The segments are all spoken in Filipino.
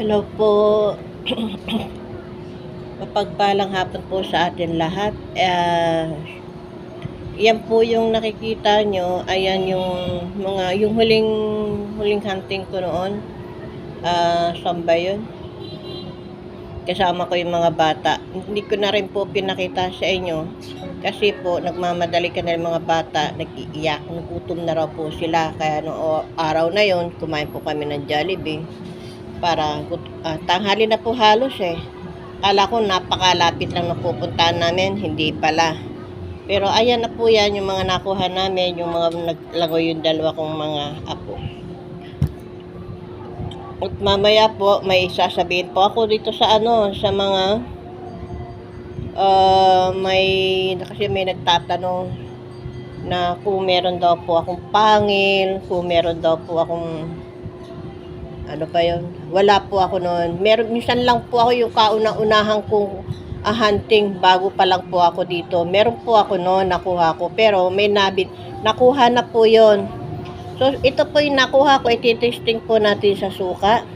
Hello po. Mapagpalang hapon po sa atin lahat. Yan po yung nakikita nyo. Ayan yung yung huling hunting ko noon. Saan ba yun? Kasama ko yung mga bata. Hindi ko na rin po pinakita sa inyo. Kasi po, nagmamadali ka na yung mga bata. Nag-iiyak. Nagutom na raw po sila. Kaya noong araw na yon kumain po kami ng Jollibee. Para tanghali na po halos eh. Kala ko napakalapit lang na pupuntahan namin, hindi pala. Pero ayan na po yan, yung mga nakuha namin, yung mga naglagoy yung dalawa kong mga apo. At mamaya po, may sasabihin po ako dito sa sa mga, kasi may nagtatanong na kung meron daw po akong pangil, kung meron daw po akong ano pa yun? Wala po ako noon. Minsan lang po ako yung kauna-unahan kong hunting bago pa lang po ako dito. Meron po ako noon, nakuha ko. Pero may nakuha na po yon. So, ito po yung nakuha ko. Ititesting po natin sa suka.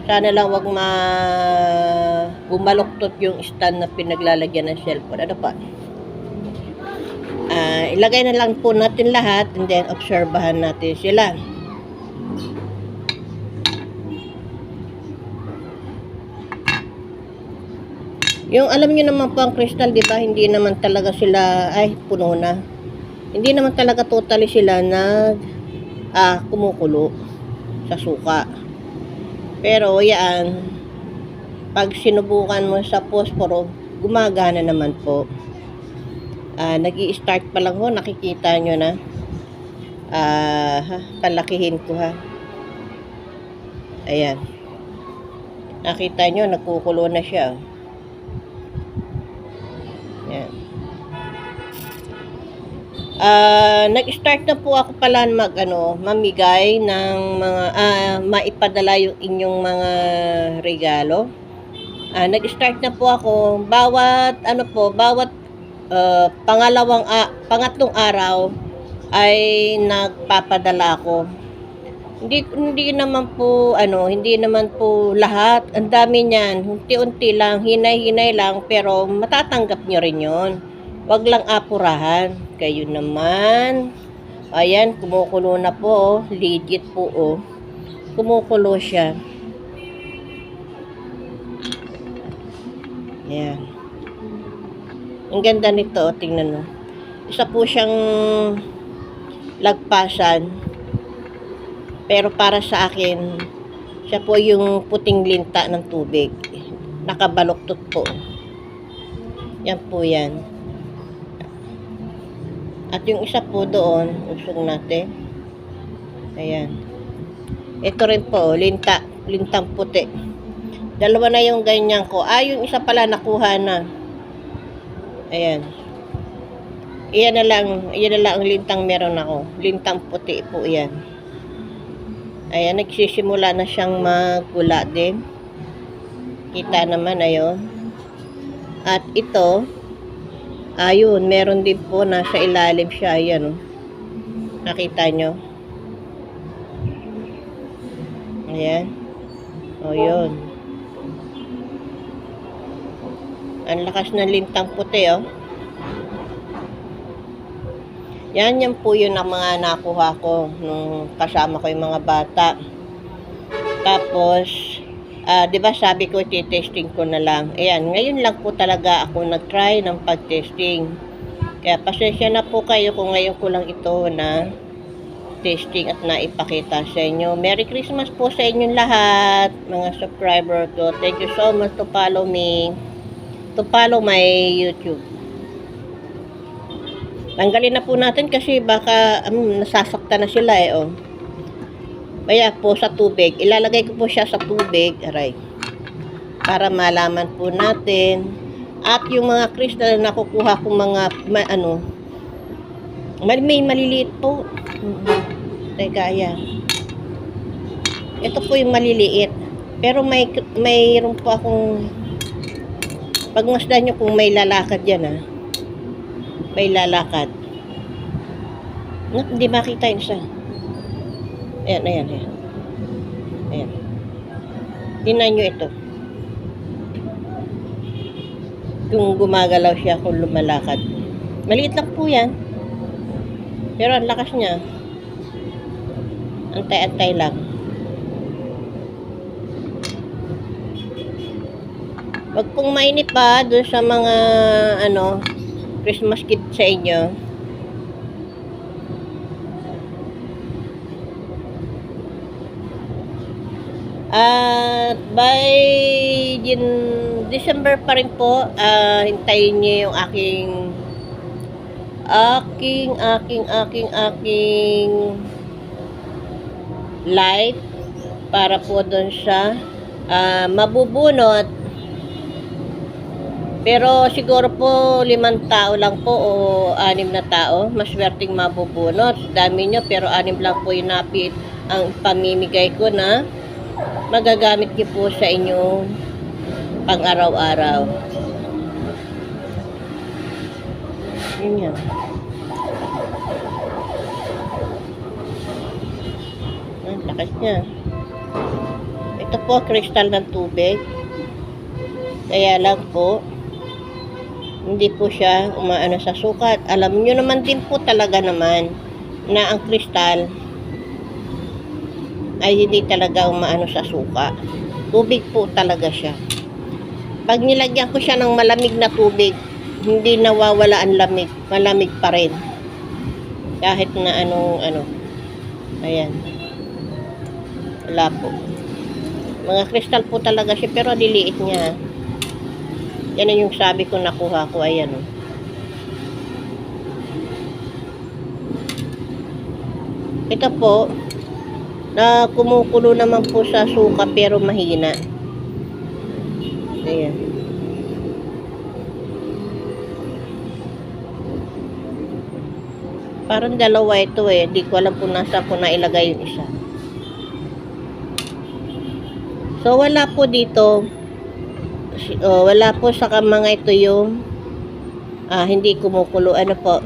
Sana lang wag bumaluktot yung stand na pinaglalagyan ng cellphone. Ano pa? Ilagay na lang po natin lahat and then obserbahan natin sila. Yung alam niyo naman po ang crystal, di ba? Hindi naman talaga sila, puno na. Hindi naman talaga totally sila kumukulo sa suka. Pero yan, pag sinubukan mo sa posporo, gumagana naman po. Nag-i-start pa lang ho, nakikita nyo na. Palakihin ko ha. Ayan. Nakita nyo, nagkukulo na siya. Yan. Nag-start na po ako pala mamigay ng mga maipadala yung inyong mga regalo. Nag-start na po ako bawat pangatlong araw ay nagpapadala ako. Hindi naman po lahat. Ang dami niyan. Unti-unti lang, hinay-hinay lang, pero matatanggap niyo rin 'yon. Wag lang apurahan. Kayo naman. Ayan, kumukulo na po, legit po Kumukulo siya. Ayan. Ang ganda nito, tingnan mo. Isa po siyang lagpasan. Pero para sa akin, siya po yung puting linta ng tubig. Nakabaluktot po. Yan po yan. At yung isa po doon, usong natin. Ayan. Ito rin po, lintang puti. Dalawa na yung ganyan ko. Yung isa pala nakuha na. Ayan. Iyan na lang ang lintang meron ako. Lintang puti po yan. Ayan, nagsisimula na siyang magpula din. Kita naman, ayun. At ito, ayun, meron din po, nasa ilalim siya, ayan. Nakita nyo? Ayan. O, yun. Ang lakas ng lintang puti, Yan po yun ang mga nakuha ko nung kasama ko yung mga bata. Tapos, di ba sabi ko, testing ko na lang. Ayan, ngayon lang po talaga ako nag-try ng pag-testing. Kaya pasensya na po kayo kung ngayon ko lang ito na testing at naipakita sa inyo. Merry Christmas po sa inyong lahat, mga subscriber ko. Thank you so much to follow me. To follow my YouTube. Tanggalin na po natin kasi baka nasasaktan na sila Kaya po sa tubig, ilalagay ko po siya sa tubig, para malaman po natin. At yung mga crystal na nakukuha kong may maliliit po. Teka, ayan. Ito po yung maliliit. Pero mayroon po akong, pagmasdan nyo kung may lalakad yan may lalakad. Hindi makita yun siya. Ayan. Ayan. Tingnan nyo ito. Kung gumagalaw siya, kung lumalakad. Maliit lang po yan. Pero ang lakas niya. Antay-antay lang. Wag pong mainip pa dun sa mga Christmas gift sa inyo. At by December pa rin po, hintayin niyo yung aking live para po doon sa mabubunot. Pero siguro po 5 tao lang po o 6 na tao. Maswerteng mabubunot. Dami nyo pero 6 lang po yung napit ang pamimigay ko na magagamit niyo po sa inyong pang-araw-araw. Yun yan. Ang lakas niya. Ito po, kristal ng tubig. Kaya lang po, hindi po siya umaano sa sukat. Alam nyo naman din po talaga naman na ang kristal ay hindi talaga umaano sa suka. Tubig po talaga siya. Pag nilagyan ko siya ng malamig na tubig, hindi nawawala ang lamig. Malamig pa rin. Kahit na ano. Ayan. Wala po. Mga kristal po talaga siya, pero diliit niya. Yan yung sabi ko nakuha ko. Ayan o. Ito po, na kumukulo naman po sa suka pero mahina. Ayan. Parang dalawa ito eh. Di ko alam kung nasa ko na ilagay yung isa. So wala po dito. Wala po sa mga ito yung hindi kumukulo. Ano po?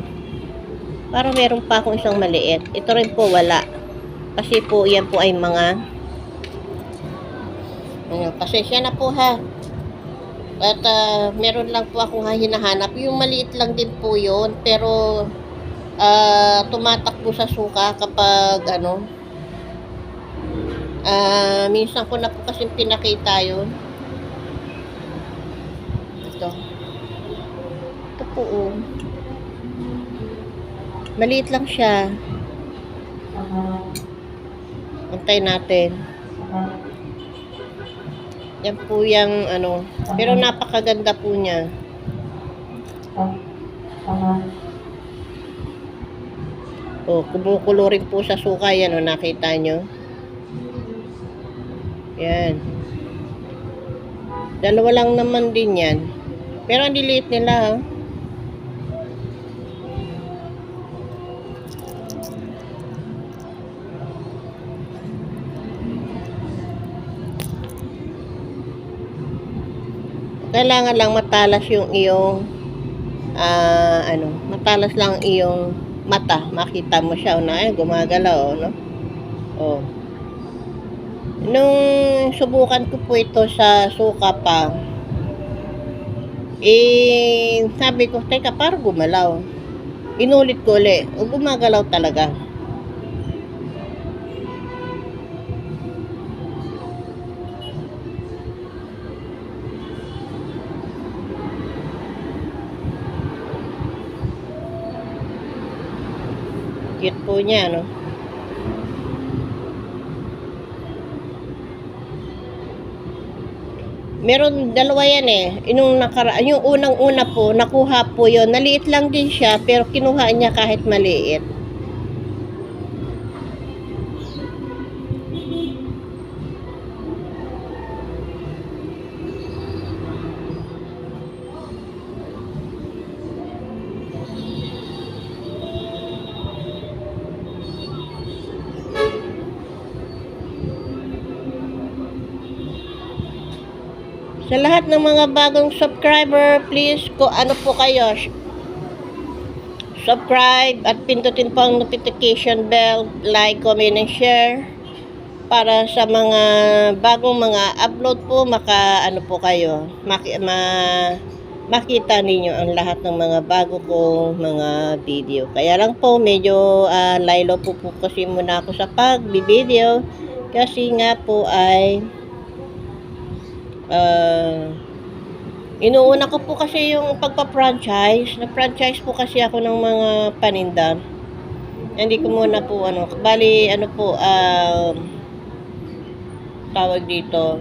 Parang meron pa akong isang maliit. Ito rin po wala. Kasi po, yan po ay mga pasensya na po ha. At meron lang po akong hinahanap. Yung maliit lang din po yun. Pero tumatakbo sa suka kapag minsan ko na po kasi pinakita yun. Ito po maliit lang siya. Antay natin. Yan po yung pero napakaganda po niya. Kumukulo rin po sa suka. Yan nakita nyo. Yan. Dalawa lang naman din yan. Pero ang diliit nila ha. Kailangan lang matalas yung iyong matalas lang iyong mata. Makita mo siya gumagalaw no. Nung subukan ko po ito sa suka pa, sabi ko, teka, parang gumalaw. Inulit ko ulit. Gumagalaw talaga. Cute po niya, no? Meron dalawa yan eh. Yung unang-una po, nakuha po yon. Naliit lang din siya, pero kinuha niya kahit maliit. Sa lahat ng mga bagong subscriber, please, ano po kayo, subscribe at pindutin po ang notification bell, like, comment, and share para sa mga bagong mga upload po, ano po kayo, makita ninyo ang lahat ng mga bago kong mga video. Kaya lang po, medyo laylo po kasi muna ako sa pag-video kasi nga po ay inuuna ko po kasi yung pagpa-franchise. Na-franchise po kasi ako ng mga paninda. Hindi ko muna po bali po, tawag dito,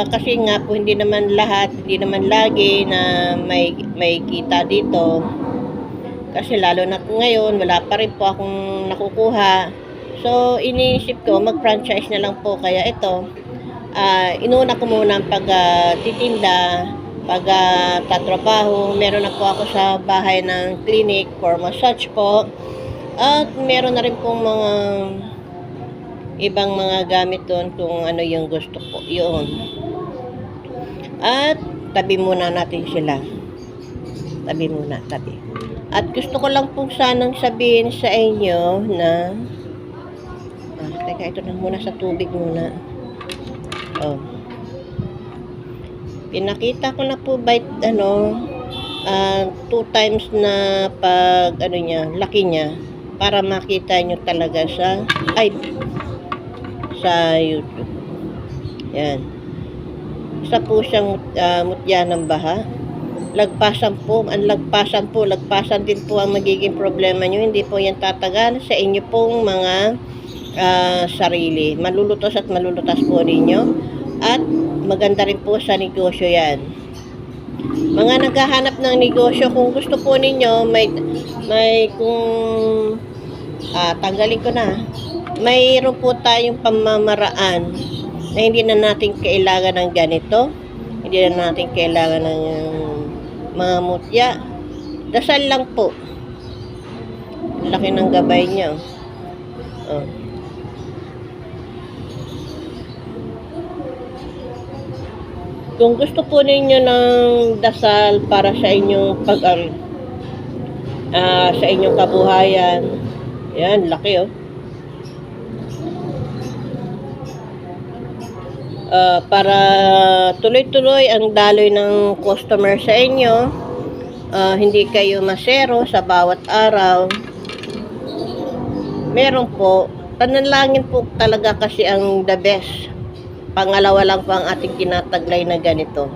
kasi nga po hindi naman lagi na may kita dito. Kasi lalo na ngayon, wala pa rin po akong nakukuha. So, iniisip ko, mag-franchise na lang po. Kaya ito, inuna ko muna ang pagtitinda, tatrabaho. Meron na po ako sa bahay ng clinic for massage po. At meron na rin pong mga ibang mga gamit doon kung ano yung gusto ko. Yun. At tabi muna natin sila. Tabi muna. At gusto ko lang pong sanang sabihin sa inyo na teka, ito na muna sa tubig muna. Pinakita ko na po by 2 times na pag laki niya para makita nyo talaga sa YouTube. Yan. Isa po siyang mutya ng baha. Lagpasan din po ang magiging problema nyo. Hindi po yan tatagal sa inyo pong mga sarili. Malulutas po ninyo. At maganda rin po sa negosyo yan. Mga naghahanap ng negosyo, kung gusto po ninyo, tanggalin ko na. Mayroon po tayong pamamaraan na hindi na natin kailangan ng ganito. Hindi na natin kailangan ng mga mutya. Dasal lang po. Laki ng gabay niya. Kung gusto po ninyo ng dasal para sa inyong sa inyong kabuhayan, yan, laki para tuloy-tuloy ang daloy ng customer sa inyo, hindi kayo masero sa bawat araw. Meron po, panalangin po talaga kasi ang the best. Pangalawa lang po ang ating tinataglay na ganito.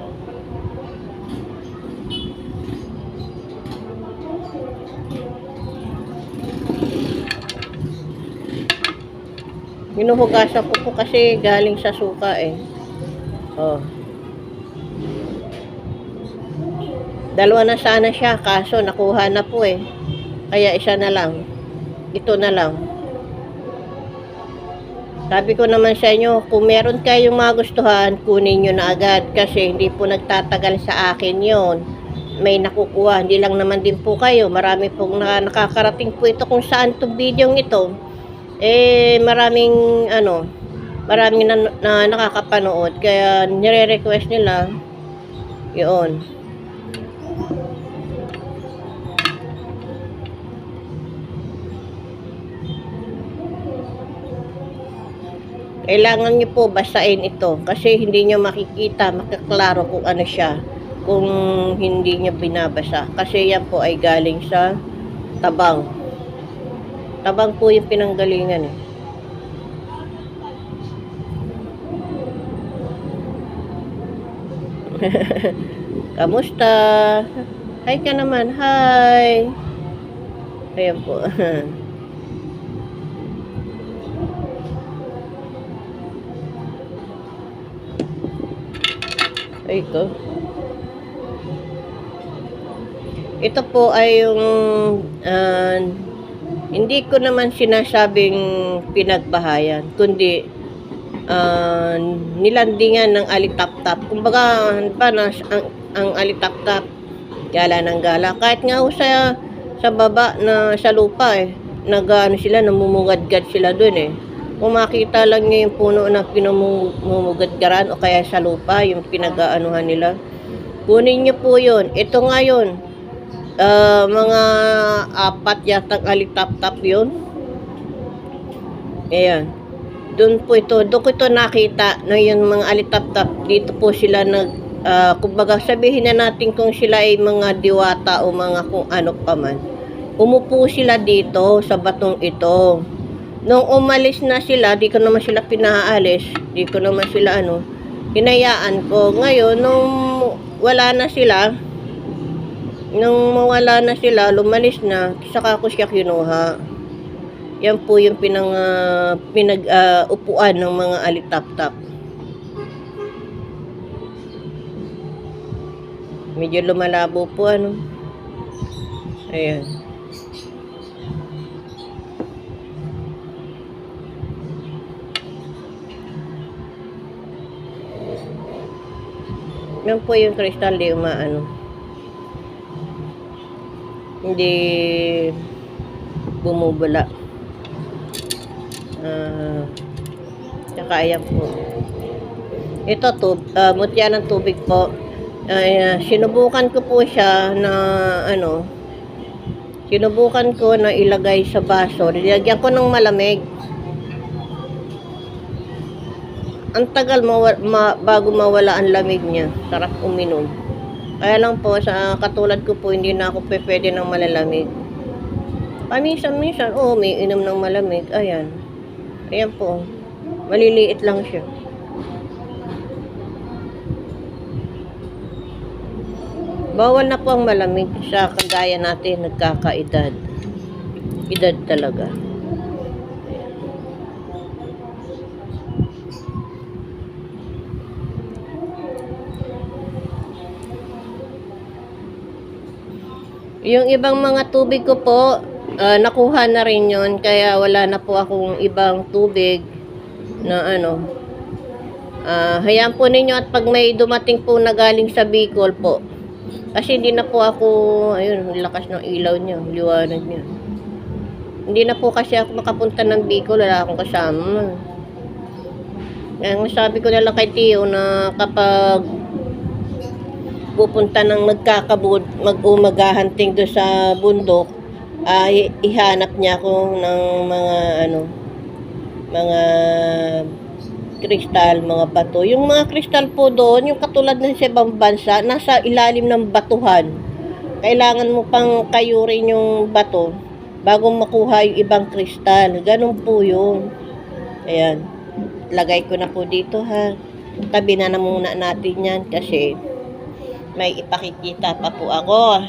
Hinuhugasan ko po kasi galing sa suka Dalawa na sana siya, kaso nakuha na po Kaya isa na lang. Ito na lang. Sabi ko naman sa inyo, kung meron kayong magustuhan, kunin nyo na agad kasi hindi po nagtatagal sa akin yon. May nakukuha, hindi lang naman din po kayo. Marami pong nakakarating po ito kung saan itong video ito. Maraming na nakakapanood. Kaya nire-request nila yun. Kailangan nyo po basahin ito kasi hindi nyo makaklaro kung ano siya kung hindi nyo binabasa. Kasi yan po ay galing sa tabang. Tabang po yung pinanggalingan Kamusta? Hi ka naman. Hi. Ayan po. Ito po ay yung hindi ko naman sinasabing pinagbahayan, kundi nilandingan ng alitap-tap. Kumbaga, ang alitap-tap, gala ng gala. Kahit nga sa baba na sa lupa sila, namumugadgad sila dun Kung makita lang niyo yung puno na pinamumugadgaran o kaya sa lupa, yung pinag-aanuhan nila, kunin niyo po yun. Ito nga yun. Mga 4 yatang alitap-tap yun. Ayan. Doon ko ito nakita na yung mga alitap-tap, dito po sila kumbaga sabihin na natin kung sila ay mga diwata o mga kung ano pa man. Umupo sila dito sa batong ito. Nung umalis na sila, di ko naman sila pinaalis, di ko naman sila hinayaan ko. Ngayon, wala na sila, nung mawala na sila, lumalis na, saka ko siya kinuha. Yan po yung upuan ng mga alitap-tap. Medyo lumalabo po Ayan. Yan po yung kristal, di hindi bumubula. Tsaka ayan po. Ito mutya ng tubig po. Sinubukan ko po siya na sinubukan ko na ilagay sa baso. Nilagyan ko ng malamig. Ang tagal bago mawala ang lamig niya. Sarap uminom. Kaya lang po, sa katulad ko po, hindi na ako pwede ng malalamig. Paminsan-minsan, may inom ng malamig. Ayan. Ayan po. Maliliit lang siya. Bawal na po ang malamig sa kagaya natin, nagkakaedad. Edad talaga. Yung ibang mga tubig ko po, nakuha na rin yun. Kaya wala na po akong ibang tubig na hayaan po ninyo at pag may dumating po na galing sa Bicol po. Kasi hindi na po ako, ayun, lakas ng ilaw niya, liwanag niya. Hindi na po kasi ako makapunta ng Bicol, wala akong kasama. Kaya sabi ko na lang kay Tio na kapag pupunta ng mag-umagahunting doon sa bundok, ihanap niya ako ng mga kristal, mga bato. Yung mga kristal po doon, yung katulad ng sa ibang bansa, nasa ilalim ng batuhan. Kailangan mo pang kayurin yung bato bago makuha yung ibang kristal. Ganun po yun. Ayan. Lagay ko na po dito Tabi na muna natin yan kasi may ipakikita pa po ako.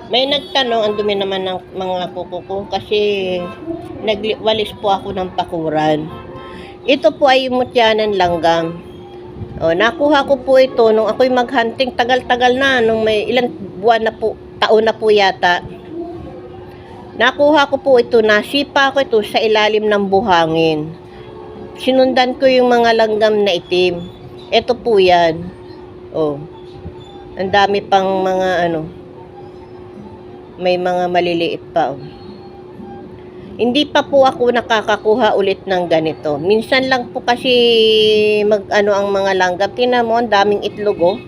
May nagtanong, ang dumi naman ng mga kuko ko kasi nagwalis po ako ng bakuran. Ito po ay mutyanan langgam. Nakuha ko po ito nung ako'y maghunting, tagal-tagal na, nung may ilang buwan na po, taon na po yata. Nakuha ko po ito, nasipa ko ito sa ilalim ng buhangin. Sinundan ko yung mga langgam na itim. Ito po yan. Ang dami pang mga may mga maliliit pa. Hindi pa po ako nakakakuha ulit ng ganito. Minsan lang po kasi ang mga langgam. Tingnan mo, ang daming itlog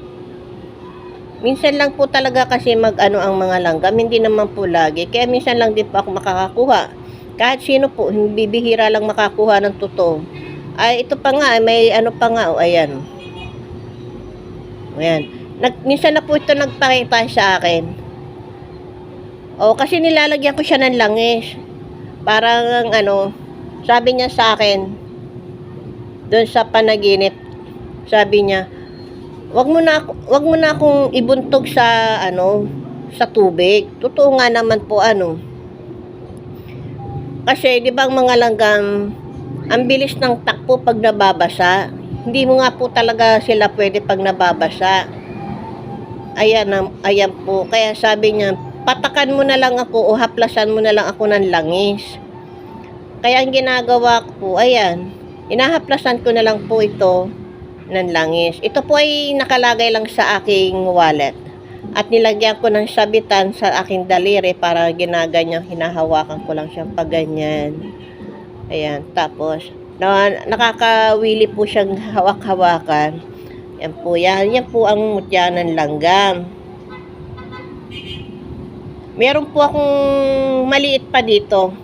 Minsan lang po talaga kasi ang mga langgam. Hindi naman po lagi. Kaya minsan lang din po ako makakakuha. Kahit sino po, bibihira lang makakuha ng totoo. Ay, ito pa nga, may pa nga, ayan. Ayan. Minsan na po ito nagpakita sa akin. Kasi nilalagyan ko siya ng langis. Parang sabi niya sa akin, doon sa panaginip, sabi niya, wag mo na akong ibuntog sa sa tubig. Totoo nga naman po Kasi 'di ba ang mga langgam, ang bilis ng takbo pag nababasa. Hindi mo nga po talaga sila pwede pag nababasa. Ayan po. Kaya sabi niya, patakan mo na lang ako o haplasan mo na lang ako ng langis. Kaya ang ginagawa ko po, ayan, inahaplasan ko na lang po ito ng langis. Ito po ay nakalagay lang sa aking wallet. At nilagyan ko ng sabitan sa aking daliri para ginaganyan, hinahawakan ko lang siyang pagganyan. Ayan, tapos nakakawili po siyang hawak-hawakan. Yan po, yan po ang mutyanan langgam. Meron po akong maliit pa dito.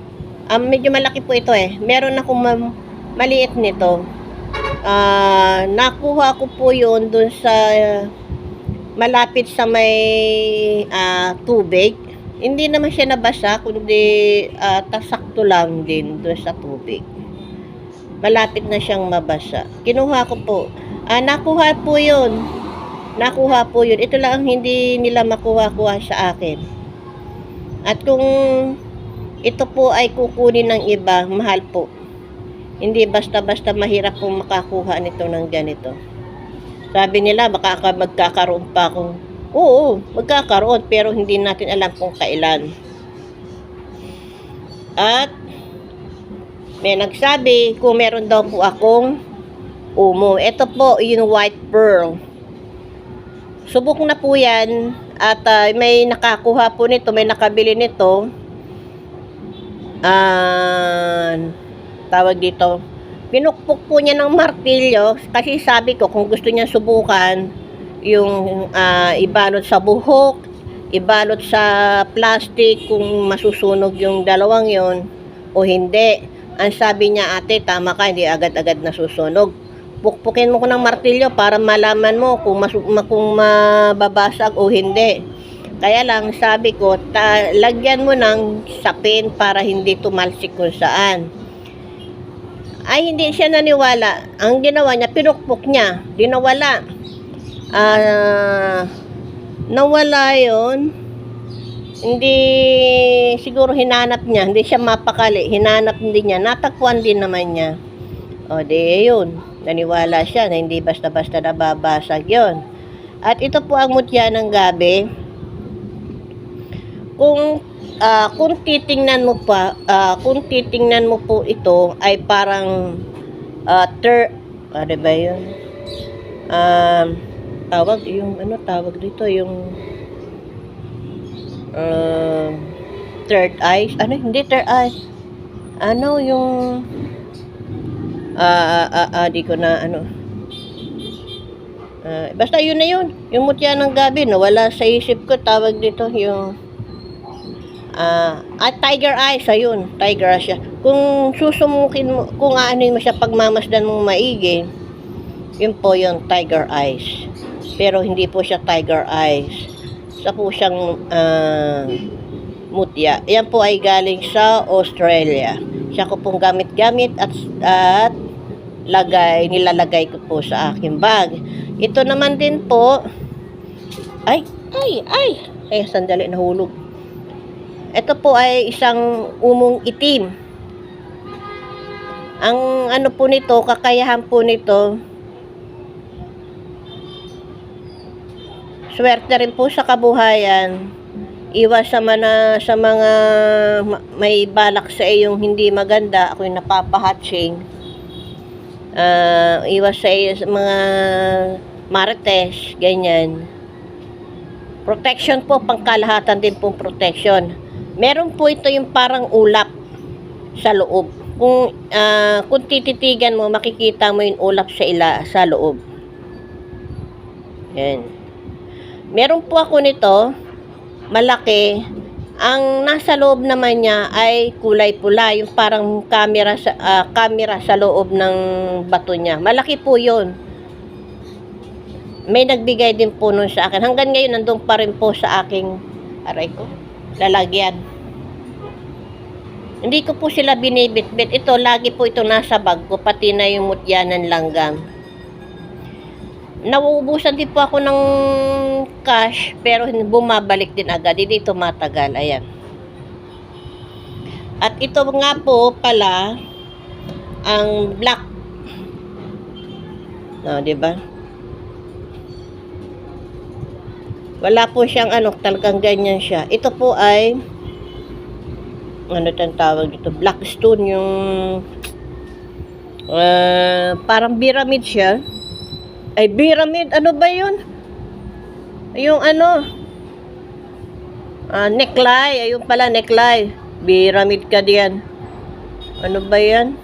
Medyo malaki po ito eh. Meron akong maliit nito. Nakuha ko po yun dun sa malapit sa may tubig. Hindi naman siya nabasa, kundi tasakto lang din dun sa tubig. Malapit na siyang mabasa. Kinuha ko po. Nakuha po yun. Nakuha po yun. Ito lang ang hindi nila makuha-kuha sa akin. At kung ito po ay kukunin ng iba, mahal po. Hindi basta-basta mahirap pong makakuha nito ng ganito. Sabi nila, baka magkakaroon pa akong, oo, magkakaroon, pero hindi natin alam kung kailan. At may nagsabi kung meron daw po akong umo. Ito po yung white pearl. Subok na po yan. At may nakakuha po nito, may nakabili nito. Tawag dito. Pinukpok po niya ng martilyo. Kasi sabi ko, kung gusto niya subukan, yung ibalot sa buhok, ibalot sa plastic, kung masusunog yung dalawang yon o hindi. Ang sabi niya, ate, tama ka, hindi agad-agad nasusunog. Pukpukin mo ko ng martilyo para malaman mo kung mababasag o hindi. Kaya lang sabi ko, lagyan mo ng sapin para hindi tumalsik kung saan. Ay hindi siya naniwala. Ang ginawa niya, pinukpok niya. Di nawala. Nawala yun. Hindi, siguro hinanap niya. Hindi siya mapakali. Hinanap din niya. Natagpuan din naman niya. O di yun. Naniwala siya na hindi basta-basta nababasag yon. At ito po ang mutya ng gabi. Kung titingnan mo po ito ay parang ano ba yun? Tawag dito yung third eyes. Hindi third eyes. Yung di ko na basta yun na yun. Yung mutya ng gabi, nawala sa isip ko. Tawag dito yung tiger eyes. Ayun, tiger eyes siya. Kung susumukin mo, kung aanin mo siya, pagmamasdan mong maigi, yun po yung tiger eyes. Pero hindi po siya tiger eyes. Isa po siyang mutya. Yan po ay galing sa Australia. Siya ko pong gamit-gamit at nilalagay ko po sa aking bag. Ito naman din po, sandali, nahulog. Ito po ay isang umong itim. Ang po nito, kakayahan po nito, swerte rin po sa kabuhayan. Iwas sa mga may balak sa iyong hindi maganda. Ako'y napapahatching. Iwas sa mga marites, ganyan. Protection po, pangkalahatan din pong protection. Meron po ito yung parang ulap sa loob. Kung tititigan mo, makikita mo yung ulap sa loob. Yan. Meron po ako nito, malaki. Ang nasa loob naman niya ay kulay pula, yung parang camera sa loob ng bato niya. Malaki po yun. May nagbigay din po nun sa akin. Hanggang ngayon, nandun pa rin po sa aking lalagyan. Hindi ko po sila binibitbit. Ito, lagi po ito nasa bag ko, pati na yung mutya ng langgam. Nauubusan din po ako ng cash, pero bumabalik din agad. Hindi tumatagal. Ayan. At ito nga po pala ang black. Diba? Wala po siyang talagang ganyan siya. Ito po ay tawag dito? Black stone, yung parang pyramid siya. Ay, pyramid, ano ba yun? Yung neckline, ayun pala, neckline. Pyramid ka diyan. Ano ba yan?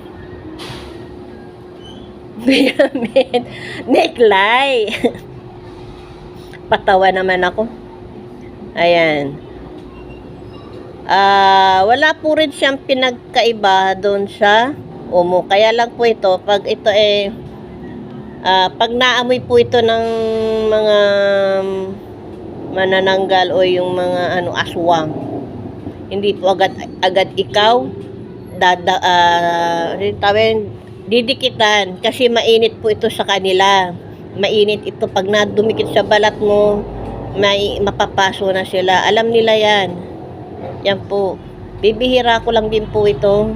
Pyramid, neckline. Patawa naman ako. Ayan. Wala po rin siyang pinagkaiba doon sa Omo. Kaya lang po ito, pag ito pag naamoy po ito ng mga manananggal o yung mga aswang, hindi po agad ikaw didikitan kasi mainit po ito sa kanila. Mainit ito pag nadumikit sa balat mo, mapapaso na sila. Alam nila yan. Yan po. Bibihira ko lang din po ito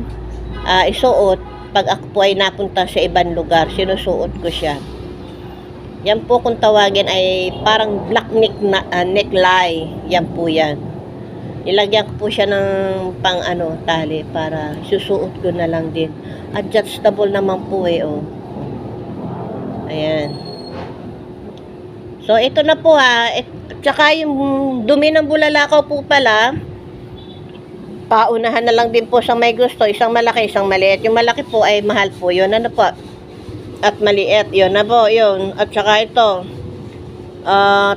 isuot pag ako po ay napunta sa ibang lugar. Sinusuot ko siya. Yan po kung tawagin ay parang black neckline. Yan po yan. Nilagyan ko po siya ng tali para susuot ko na lang din. Adjustable naman po oh. Ayan. So ito na po tsaka yung dumi ng bulalakaw po pala, paunahan na lang din po sa may gusto. Isang malaki, isang maliit. Yung malaki po ay mahal po yun. Ano po? At maliit. Yun na po. Yun. At saka ito.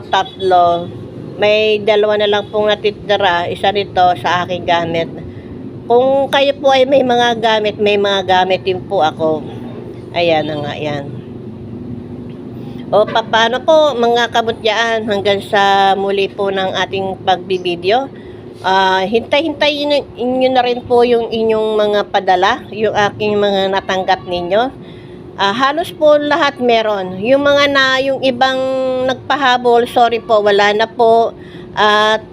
Tatlo. May dalawa na lang pong natitira. Isa rito sa aking gamit. Kung kayo po ay may mga gamit din po ako. Ayan na nga yan. O paano po mga kabutyaan, hanggang sa muli po ng ating pagbibideo. Hintay-hintayin inyo na rin po yung inyong mga padala, yung aking mga natanggap ninyo. Halos po lahat meron. Yung yung ibang nagpahabol, sorry po, wala na po. At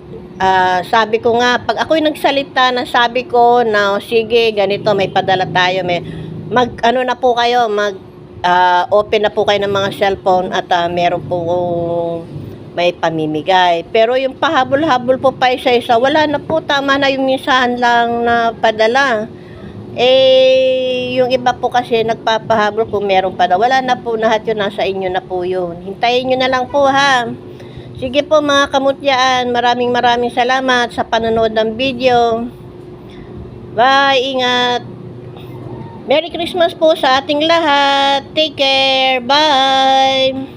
sabi ko nga, pag ako'y nagsalita na sabi ko na sige, ganito, may padala tayo, na po kayo, open na po kayo ng mga cellphone at meron po may pamimigay. Pero yung pahabol-habol po pa isa-isa, wala na po, tama na yung minsan lang na padala. Yung iba po kasi nagpapahabol kung meron pa daw. Wala na po, lahat yun, nasa inyo na po yun. Hintayin nyo na lang po Sige po mga kamutyaan, maraming salamat sa panonood ng video. Bye, ingat. Merry Christmas po sa ating lahat. Take care. Bye.